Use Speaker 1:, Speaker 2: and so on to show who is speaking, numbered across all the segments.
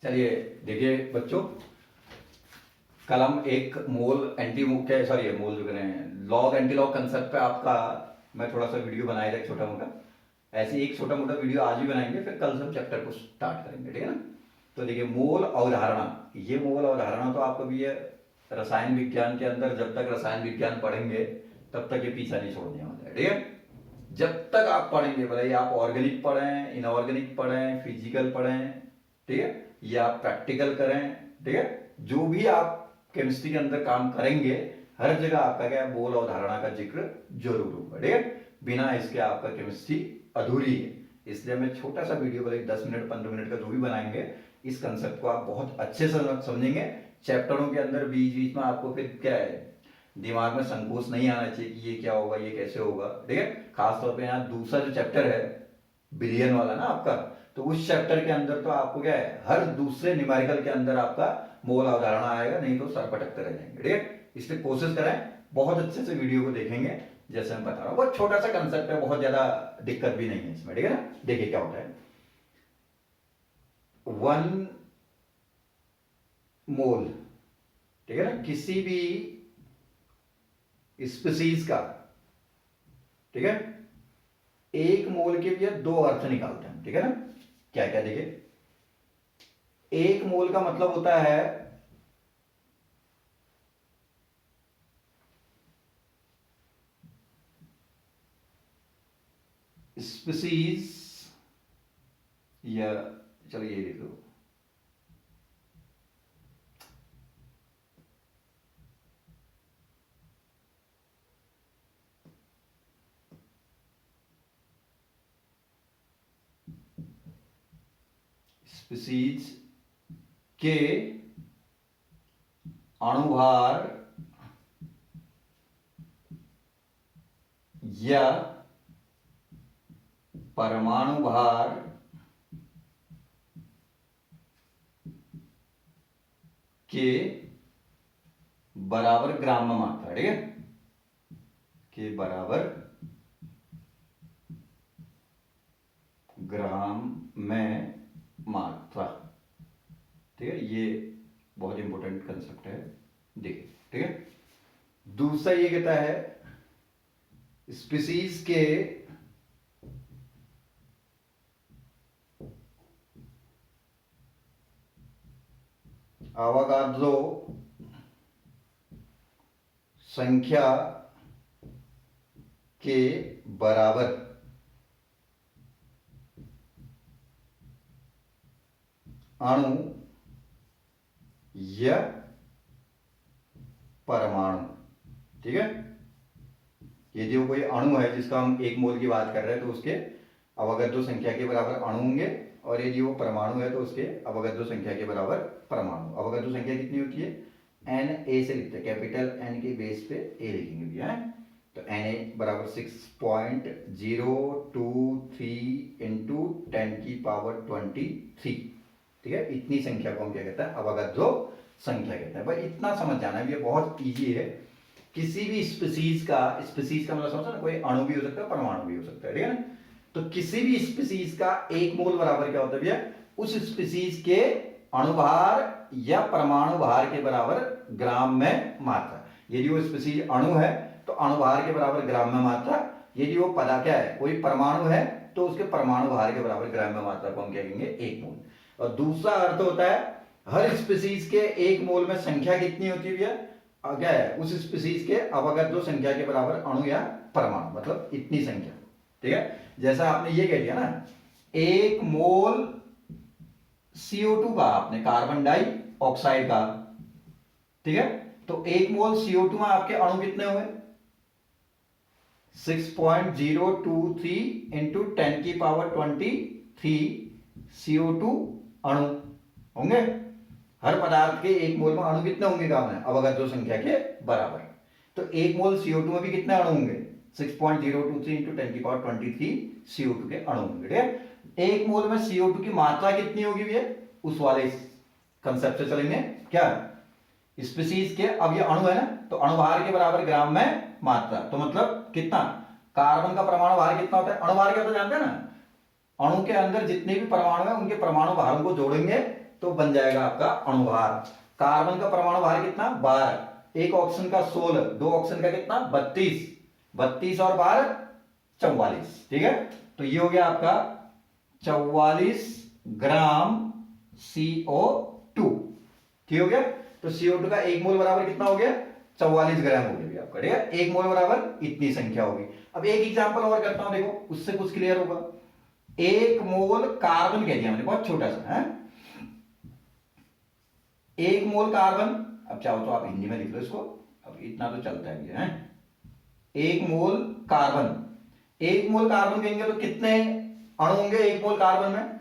Speaker 1: चलिए देखिए बच्चों, कल हम एक मोल एंटी सॉरी मोल जो करें लॉग एंटी लॉग कंसेप्ट पे आपका मैं थोड़ा सा वीडियो बनाया था छोटा मोटा। ऐसे एक छोटा मोटा वीडियो आज भी बनाएंगे, फिर कल से हम चैप्टर को स्टार्ट करेंगे, ठीक है ना। तो देखिए मोल अवधारणा, ये मोल अवधारणा तो आपको भी है रसायन विज्ञान के अंदर, जब तक रसायन विज्ञान पढ़ेंगे तब तक ये पीछा नहीं छोड़ने वाला है, ठीक है। जब तक आप पढ़ेंगे, भले ही आप ऑर्गेनिक पढ़ें, इनऑर्गेनिक पढ़ें, फिजिकल पढ़ें, ठीक है, या प्रैक्टिकल करें, ठीक है, जो भी आप केमिस्ट्री के अंदर काम करेंगे हर जगह आपका क्या मोल अवधारणा का जिक्र जरूर होगा, ठीक है। बिना इसके आपका केमिस्ट्री अधूरी है। इसलिए मैं छोटा सा वीडियो भले 10 मिनट 15 मिनट का जो भी बनाएंगे, इस कंसेप्ट को आप बहुत अच्छे से समझेंगे। चैप्टरों के अंदर बीच बीच में आपको फिर क्या है, दिमाग में संकोच नहीं आना चाहिए कि ये क्या होगा, ये कैसे होगा, ठीक है। खासतौर पे यहाँ दूसरा जो चैप्टर है बिलियन वाला ना आपका, तो उस चैप्टर के अंदर तो आपको क्या है, हर दूसरे न्यूमेरिकल के अंदर आपका मोल अवधारणा आएगा, नहीं तो सर पटकते रह जाएंगे, ठीक है। इसलिए कोशिश करें बहुत अच्छे से वीडियो को देखेंगे। जैसे मैं बता रहा हूँ बहुत छोटा सा कंसेप्ट है, बहुत ज्यादा दिक्कत भी नहीं है इसमें, ठीक है ना। देखिए क्या होता है, 1 मोल, ठीक है ना, किसी भी स्पीसीज का, ठीक है, 1 मोल के भी 2 अर्थ निकालते हैं, ठीक है ना। क्या क्या देखिए, 1 मोल का मतलब होता है स्पीसीज, या चलो ये लिख लो, स्पीसीज के अणुभार या परमाणु भार के बराबर ग्राम में मात्रा, ठीक है, के बराबर ग्राम में मात्रा, ठीक है। ये बहुत इंपॉर्टेंट कंसेप्ट है, देखिए, ठीक है। दूसरा ये कहता है स्पीसीज के अवोगाद्रो संख्या के बराबर अणु या परमाणु, ठीक है। यदि वो कोई अणु है जिसका हम 1 मोल की बात कर रहे हैं तो उसके अवोगाद्रो संख्या के बराबर अणु होंगे, और यदि वो परमाणु है तो उसके अवोगाद्रो संख्या के बराबर परमाणु। अवोगाद्रो संख्या कितनी होती है, एन ए से लिखते हैं, कैपिटल एन के बेस पे ए लिखेंगे भैया, है तो एन ए बराबर 6.023 इंटू 10⁻23, ठीक है। इतनी संख्या को हम क्या कहते हैं, अवोगाद्रो संख्या कहते हैं। भाई इतना समझ जाना है, ये बहुत इजी है। किसी भी स्पीसीज का मतलब समझो ना, कोई अणु भी हो सकता है, परमाणु भी हो सकता है, ठीक है ना। तो किसी भी स्पीसीज का 1 मोल बराबर क्या होता है भैया, उस स्पीसीज के अणुभार या परमाणु भार के बराबर ग्राम में मात्रा। यदि वो स्पीसीज अणु है तो अणुभार के बराबर ग्राम में मात्रा, यदि वो पदार्थ क्या है, कोई परमाणु है तो उसके परमाणु भार के बराबर ग्राम में मात्रा को हम क्या कहेंगे, 1 मोल। और दूसरा अर्थ होता है हर स्पीसीज के 1 मोल में संख्या कितनी होती है भैया, क्या है, उस स्पीसीज के अवोगाद्रो संख्या के बराबर अणु या परमाणु, मतलब इतनी संख्या, ठीक है। जैसा आपने ये कह दिया ना, 1 मोल CO2 का, आपने कार्बन डाइऑक्साइड का, ठीक है, तो 1 मोल CO2 में आपके अणु कितने हुए, 6.023 इंटू 10⁻23 CO2 अणु होंगे। हर पदार्थ के 1 मोल में अणु कितने होंगे काम है, अवोगाद्रो संख्या के बराबर। तो 1 मोल CO2 में भी कितने अणु होंगे, 6.023 इंटू 10⁻23 CO2 के अणु होंगे, ठीक है। 1 मोल में CO2 की मात्रा कितनी होगी भैया, उस वाले कंसेप्ट से चलेंगे। क्या स्पीसीज के, अब ये अणु है ना, तो अणुभार के बराबर ग्राम में मात्रा, तो मतलब कितना, कार्बन का परमाणु भार कितना होता है, अणुभार क्या होता है जानते हैं ना, अणु के अंदर जितने भी परमाणु हैं उनके परमाणु भारों को जोड़ेंगे तो बन जाएगा आपका अणुभार। कार्बन का परमाणु भार कितना 12, एक ऑक्सीजन का 16, दो ऑक्सीजन का कितना 32, 32 और 12 44। ठीक है, तो ये हो गया आपका 44 ग्राम CO2। ठीक हो गया, तो CO2 का एक मोल बराबर कितना हो गया 44 ग्राम हो गया आपका। ठीक है, एक मोल बराबर इतनी संख्या होगी। अब एक एग्जांपल और करता हूं, देखो उससे कुछ क्लियर होगा। एक मोल कार्बन कह दिया मैंने, बहुत छोटा सा है, एक मोल कार्बन। अब चाहो तो आप हिंदी में लिख लो इसको, अब इतना तो चलता है। एक मोल कार्बन, एक मोल कार्बन कहेंगे तो कितने अणु होंगे एक मोल कार्बन में?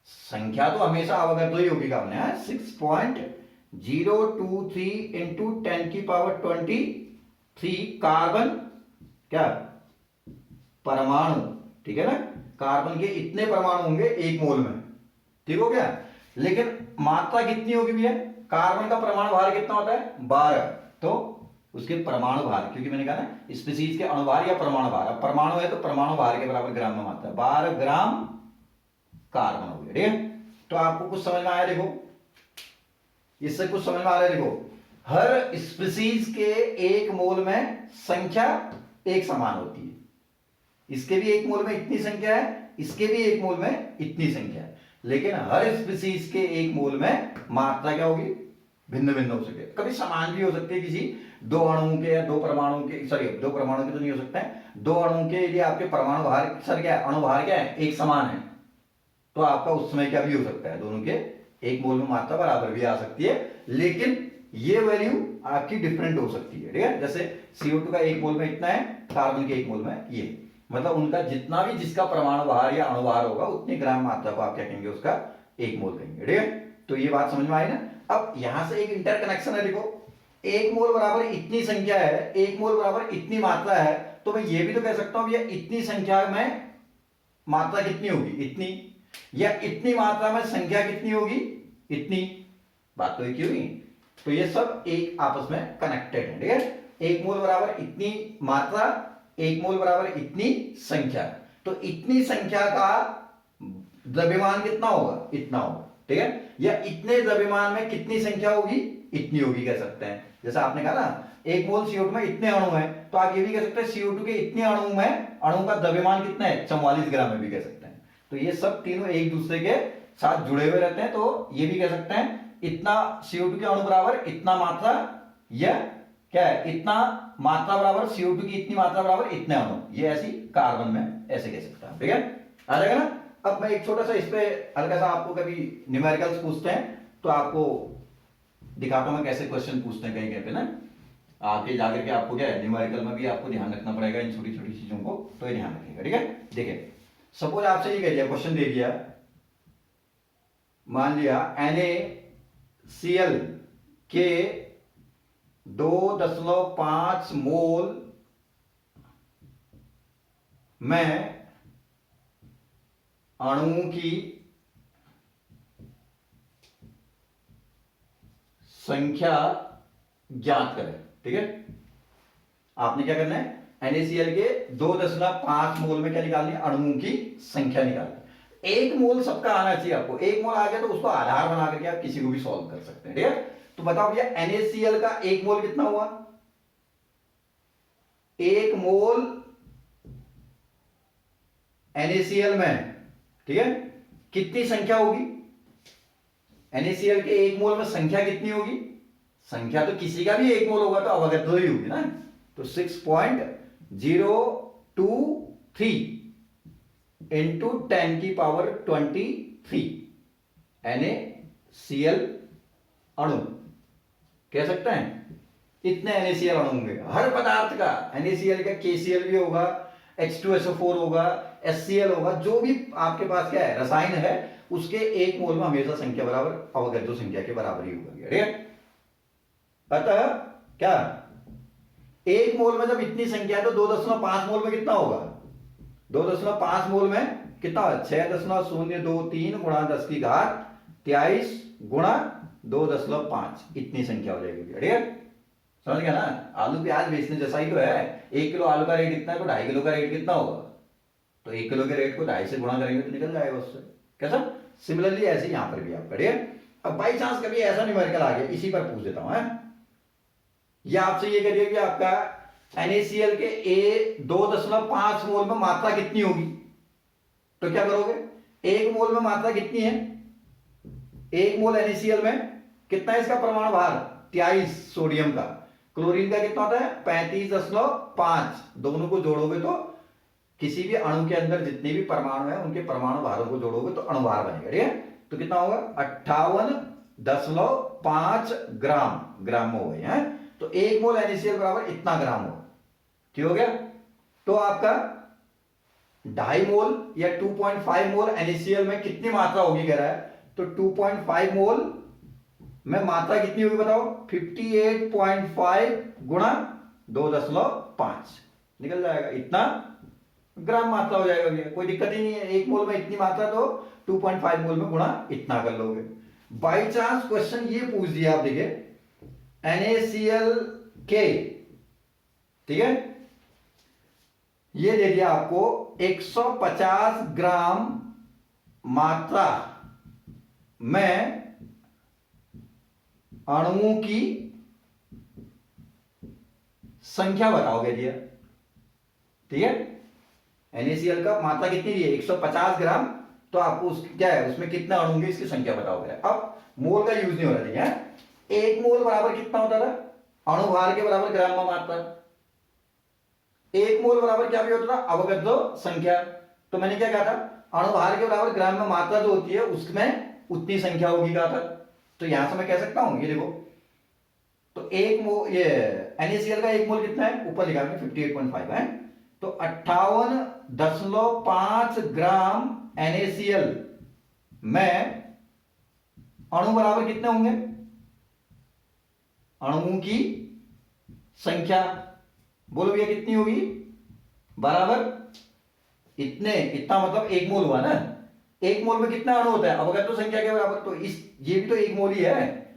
Speaker 1: संख्या तो हमेशा अवगत ही होगी आपने, 6.023 इंटू 10 की पावर 23 कार्बन क्या परमाणु। ठीक है ना, कार्बन के इतने परमाणु होंगे एक मोल में। ठीक हो गया, लेकिन मात्रा कितनी होगी भैया? कार्बन का परमाणु भार कितना होता है 12, तो उसके परमाणु भार, क्योंकि मैंने कहा ना स्पीशीज के अणुभार या परमाणु भार, अब परमाणु है तो परमाणु भार के बराबर ग्राम में मात्रा, 12 ग्राम कार्बन हो गया। ठीक है, तो आपको कुछ समझ में आया? देखो इससे कुछ समझ में आ रहा है। देखो हर स्पीशीज के एक मोल में संख्या एक समान होती है, इसके भी एक मोल में इतनी संख्या है, इसके भी एक मोल में इतनी संख्या है, लेकिन हर स्पीशीज के एक मोल में मात्रा क्या होगी? भिन्न भिन्न हो सकती है। कभी समान भी हो सकती है, किसी दो अणुओं के या दो परमाणु के, सॉरी दो परमाणु के तो नहीं हो सकते हैं, दो अणुओं के यदि आपके परमाणु भार सर क्या है, अणु भार क्या है, एक समान है, तो आपका उस समय क्या भी हो सकता है, दोनों के एक मोल में मात्रा बराबर भी आ सकती है, लेकिन ये वैल्यू आपकी डिफरेंट हो सकती है। ठीक है, जैसे CO2 का एक मोल में इतना है, कार्बन के एक मोल में ये, मतलब उनका जितना भी जिसका परमाणु भार या अणुभार होगा उतनी ग्राम मात्रा को आप क्या कहेंगे, उसका एक मोल कहेंगे। ठीक है, तो ये बात समझ में आई ना। अब यहां से एक इंटरकनेक्शन है, देखो एक मोल बराबर इतनी संख्या है, एक मोल बराबर इतनी मात्रा है, तो मैं ये भी तो कह सकता हूं भैया इतनी संख्या में मात्रा कितनी होगी इतनी, या इतनी मात्रा में संख्या कितनी होगी इतनी, बात तो एक ही हुई। तो ये सब एक आपस में कनेक्टेड है। ठीक है, एक मोल बराबर इतनी मात्रा, एक मोल बराबर इतनी संख्या, तो इतनी संख्या का द्रव्यमान कितना होगा, इतना होगा। ठीक है, या इतने द्रव्यमान में कितनी संख्या होगी, इतनी होगी कह सकते हैं। जैसा आपने कहा ना एक मोल CO2 में इतने अणु हैं, तो आप ये भी कह सकते हैं CO2 के इतने अणु में अणु का द्रव्यमान कितना है 44 ग्राम में भी कह सकते हैं। तो ये सब तीनों एक दूसरे के साथ जुड़े हुए रहते हैं, तो ये भी कह सकते हैं इतना CO2 के अणु बराबर इतना मात्रा, या क्या है इतना मात्रा बराबर CO2 की इतनी मात्रा बराबर इतने अणु, ये ऐसी कार्बन में ऐसे कह सकता है। ठीक है, आ जाएगा ना। अब मैं एक छोटा सा इस पे हल्का सा आपको कभी न्यूमेरिकल्स पूछते हैं तो आपको दिखाता हूं मैं कैसे क्वेश्चन पूछते हैं कहीं कहीं पे ना, आगे जाकर के आपको क्या है न्यूमेरिकल में भी आपको ध्यान रखना पड़ेगा इन छोटी छोटी चीजों को, तो ये ध्यान रखिएगा। ठीक है, देखिए सपोज आपसे ये कह दिया, क्वेश्चन दे दिया, मान लिया NaCl के 2.5 मोल में अणुओं की संख्या ज्ञात करें। ठीक है, आपने क्या करना है NaCl के 2.5 मोल में क्या निकालनी है, अणुओं की संख्या निकालनी। एक मोल सबका आना चाहिए आपको, एक मोल आ गया तो उसको आधार बना करके आप किसी को भी सॉल्व कर सकते हैं। ठीक है, तो बताओ भैया NaCl का एक मोल कितना हुआ, एक मोल NaCl में, ठीक है कितनी संख्या होगी, NaCl के एक मोल में संख्या कितनी होगी, संख्या तो किसी का भी एक मोल होगा तो अवगत ही होगी ना, तो 6.023 इंटू 10 की पावर 23 NaCl अणु कह सकते हैं, इतने NaCl अणु होंगे हर पदार्थ का। NaCl का KCl भी होगा, H2SO4 होगा, HCl होगा, जो भी आपके पास क्या है रसायन है उसके एक मोल में हमेशा संख्या बराबर अवगत संख्या के बराबर ही होगा। ठीक है, अतः क्या एक मोल में जब इतनी संख्या है तो 2.5 मोल में कितना होगा, 2.5 मोल में कितना, 6.023 गुणा 10 की घात 23 गुणा 2.5, इतनी संख्या हो जाएगी। ठीक है, समझ गया ना। आलू प्याज बेचने जैसा ही तो है, 1 किलो आलू का रेट इतना है तो 2.5 किलो का रेट कितना होगा, तो 1 किलो के रेट को 2.5 से गुणा करेंगे तो निकल जाएगा उससे, कैसा। सिमिलरली ऐसे यहां पर भी आप करिए। अब बाई चांस कभी ऐसा न्यूमेरिकल आ गया, इसी पर पूछ देता हूं, या आपसे ये करिए कि आपका NaCl के ए 2.5 मोल में मात्रा कितनी होगी, तो क्या करोगे, 1 मोल में मात्रा कितनी है, 1 मोल NaCl में कितना है इसका परमाणु भार, 23 सोडियम का, क्लोरीन का कितना होता है 35.5, दोनों को जोड़ोगे तो किसी भी अणु के अंदर जितने भी परमाणु हैं उनके परमाणु भारों को जोड़ोगे तो अणुभार बनेगा, ठीक है। तो कितना होगा 58.5 ग्राम में हो गए हैं, तो 1 मोल NaCl बराबर इतना ग्राम होगा, ठीक हो गया। तो आपका 2.5 मोल या 2.5 मोल NaCl में कितनी मात्रा होगी कह रहा है, तो 2.5 मोल में मात्रा कितनी होगी बताओ, 58.5 गुणा 2.5 निकल जाएगा, इतना ग्राम मात्रा हो जाएगा भैया, कोई दिक्कत ही नहीं है। 1 मोल में इतनी मात्रा तो 2.5 मोल में गुणा इतना कर लोगे। बाई चांस क्वेश्चन ये पूछ दिया आप, देखिए NaCl के, ठीक है, ये दे दिया आपको 150 ग्राम मात्रा में अणुओं की संख्या बताओगे दिया, ठीक है। NaCl का मात्रा कितनी दी है 150 ग्राम, तो आपको क्या है उसमें कितने अणु होंगे इसकी संख्या बताओगे। अब मोल का यूज नहीं हो रहा, ठीक है। 1 मोल बराबर कितना होता था, अणुभार के बराबर ग्राम में मात्रा, 1 मोल बराबर क्या भी होता था, अवगाद्रो संख्या। तो मैंने क्या कहा था, अणुभार के बराबर ग्राम में मात्रा जो होती है उसमें उतनी संख्या होगी कहा था। तो यहां से मैं कह सकता हूं, ये देखो, तो 1 मोल ये NaCl का 1 मोल कितना है, ऊपर लिखा है 58.5 है, तो 58.5 ग्राम NaCl में अणु बराबर कितने होंगे, अणुओं की संख्या बोलो भैया कितनी होगी, बराबर इतने, इतना मतलब 1 मोल हुआ ना, 1 मोल में कितना अणु होता है अवगाद्रो संख्या के बराबर, तो इस ये भी तो 1 मोल ही है,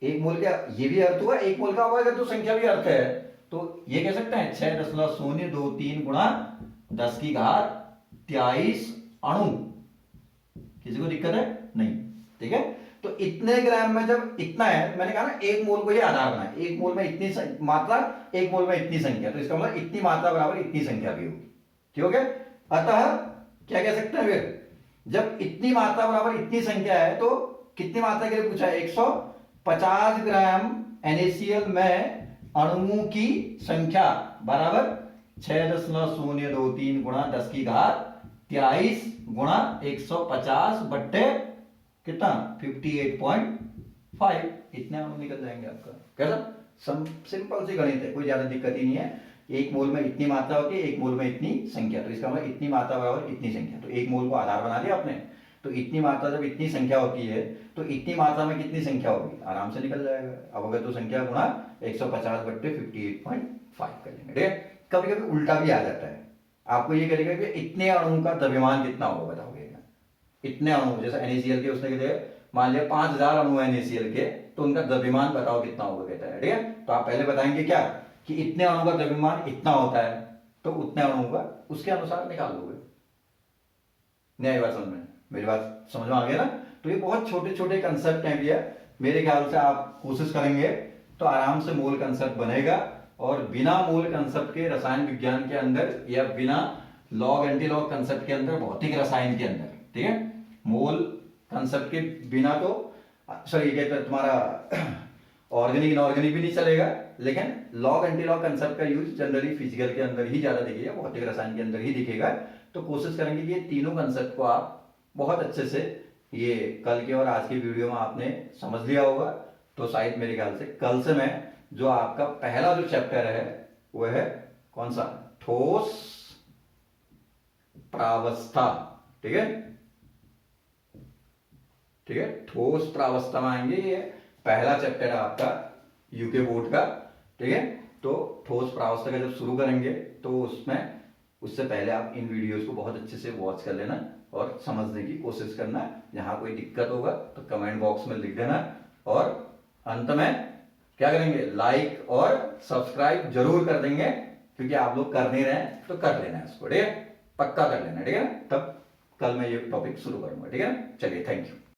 Speaker 1: 1 मोल का ये भी अर्थ हुआ, 1 मोल का अवगाद्रो संख्या भी अर्थ है, तो ये कह सकते हैं 6.023 गुणा 10⁻23 अणु, किसी को दिक्कत है नहीं, ठीक है। तो इतने ग्राम में जब इतना है, मैंने कहा ना 1 मोल को ये आधार बना है, 1 मोल में इतनी मात्रा, 1 मोल में इतनी संख्या, तो इसका मतलब इतनी मात्रा बराबर इतनी संख्या भी होगी, ठीक हो गया। अतः क्या कह सकते हैं फिर, जब इतनी मात्रा बराबर इतनी संख्या है तो कितनी मात्रा के लिए पूछा है, 150 ग्राम NaCl में अणुओं की संख्या बराबर 6.023 गुणा 10⁻23 गुणा 150 बट्टे कितना 58.5, इतने अणु निकल जाएंगे आपका। कैसा सिंपल सी गणित है, कोई ज्यादा दिक्कत ही नहीं है। 1 मोल में इतनी मात्रा होती है, 1 मोल में इतनी संख्या, तो इसका मतलब इतनी मात्रा बराबर इतनी संख्या, तो 1 मोल को आधार बना दिया आपने, तो इतनी मात्रा जब इतनी संख्या होती है तो इतनी मात्रा में कितनी संख्या होगी, आराम से निकल जाएगा, अवगाद्रो संख्या गुणा 150 बट्टे 58.5 कर लेंगे, ठीक है। कभी कभी उल्टा भी आ जाता है, आपको ये करेगा कि इतने अणुओं का द्रव्यमान कितना होगा बताओगे, इतने अणु जैसे NaCl के उसने मान लिया 5000 अणु NaCl के, तो उनका द्रव्यमान बताओ कितना होगा कहता है, ठीक है। तो आप पहले बताएंगे क्या कि इतने अणु का द्रव्यमान इतना होता है, तो उतने अणु का उसके अनुसार निकाल लोगे। नहीं आई बात समझ में, मेरी बात समझ में आ गया ना। तो ये बहुत छोटे छोटे कंसेप्ट हैं भैया, मेरे ख्याल से आप कोशिश करेंगे तो आराम से मोल कंसेप्ट बनेगा, और बिना मोल कंसेप्ट के रसायन विज्ञान के अंदर या बिना लॉग एंटी लॉग कंसेप्ट के अंदर, भौतिक रसायन के अंदर, ठीक है, मोल कंसेप्ट के बिना तो सॉरी कहते तुम्हारा ऑर्गेनिक इनऑर्गेनिक भी नहीं चलेगा, लेकिन लॉग एंटी लॉग कंसेप्ट का यूज जनरली फिजिकल के अंदर ही ज्यादा दिखेगा, भौतिक रसायन के अंदर ही दिखेगा। तो कोशिश करेंगे कि ये तीनों कंसेप्ट को आप बहुत अच्छे से ये कल के और आज की वीडियो में आपने समझ लिया होगा। तो शायद मेरे ख्याल से कल से मैं जो आपका पहला जो चैप्टर है वो है कौन सा, ठोस प्रावस्था, ठीक है, ठीक है, ठोस प्रावस्था में आएंगे, ये पहला चैप्टर है आपका यूके बोर्ड का, ठीक है। तो ठोस प्रावस्था का जब शुरू करेंगे तो उसमें उससे पहले आप इन वीडियोस को बहुत अच्छे से वॉच कर लेना और समझने की कोशिश करना। जहां कोई दिक्कत होगा तो कमेंट बॉक्स में लिख देना, और अंत में क्या करेंगे, लाइक और सब्सक्राइब जरूर कर देंगे, क्योंकि आप लोग कर नहीं रहे हैं तो कर लेना है इसको, ठीक है, पक्का कर लेना, ठीक है। तब कल मैं ये टॉपिक शुरू करूंगा, ठीक है ना। चलिए, थैंक यू।